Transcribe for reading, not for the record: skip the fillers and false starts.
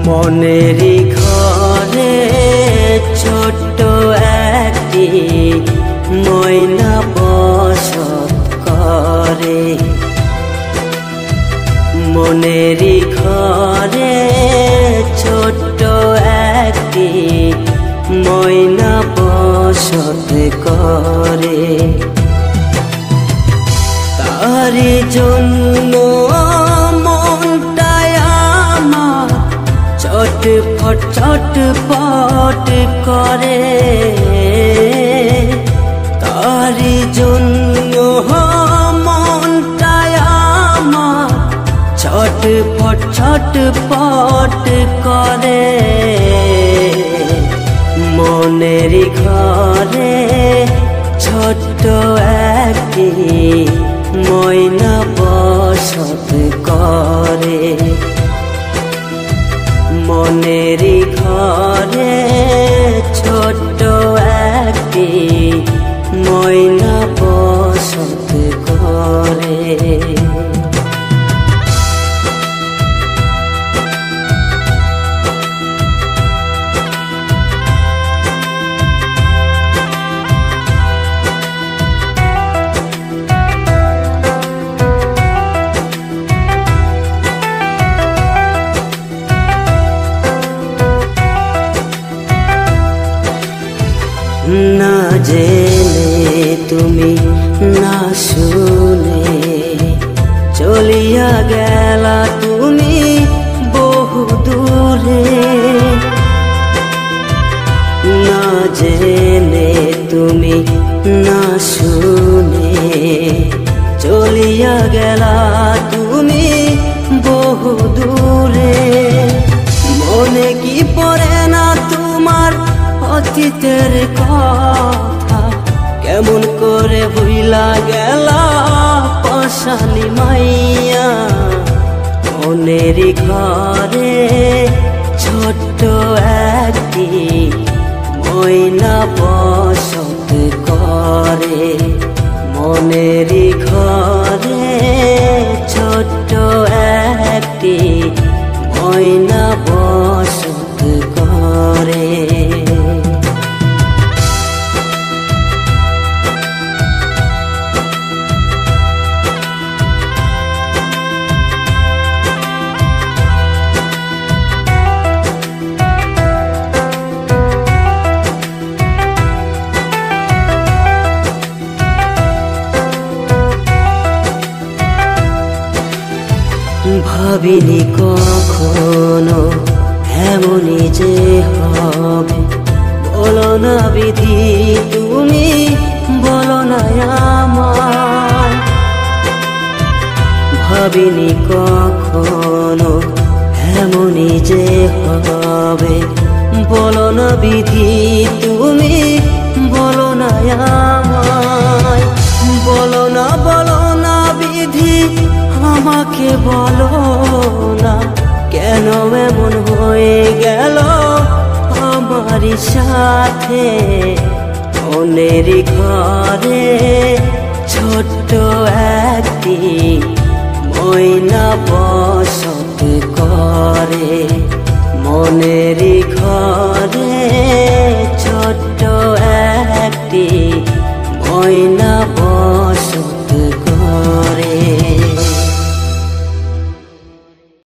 মনেরই ঘরে ছোট্ট একটি ময়না বসত করে। মনেরই ঘরে ছোট্ট একটি ময়না বসত করে। তারি জন্য মনটায় আমার চটপট চটপট করে। তারি জন্য মনটায় আমার চটপট চটপট করে। মনেরই ঘরে ছোট্ট একটি ময়না বসত করে। মনেরই ঘরে ছোট্ট একটি ময়না বসত করে। না জেনে তুমি না শুনে চলিয়া গেলা তুমি বহু দূরে। না জেনে তুমি না শুনে চলিয়া গেলা তুমি বহু দূরে। মনে কি পড়ে না তোমার অতীতের কথা? কেমন করে ভুইলা গেলা পাশানি মাইয়া? মনেরই ঘরে ছোট্ট একটি ময়না বসত করে। মনেরই ঘরে ছোট্ট একটি ময়না বসত করে। ভাবিনি কখনো এমনই যে হবে। বলো না বিধি তুমি বলো না আমায়। ভাবিনি কখনো এমনই যে হবে। বলো না বিধি তুমি বলো না আমায়। বলো না বিধি আমাকে বলো না, কেন এমন হয়ে গেল আমারই সাথে? মনেরই ঘরে ছোট্ট একটি ময়না বসত করে। মনেরই ঘরে ছোট্ট একটি ময়না বসত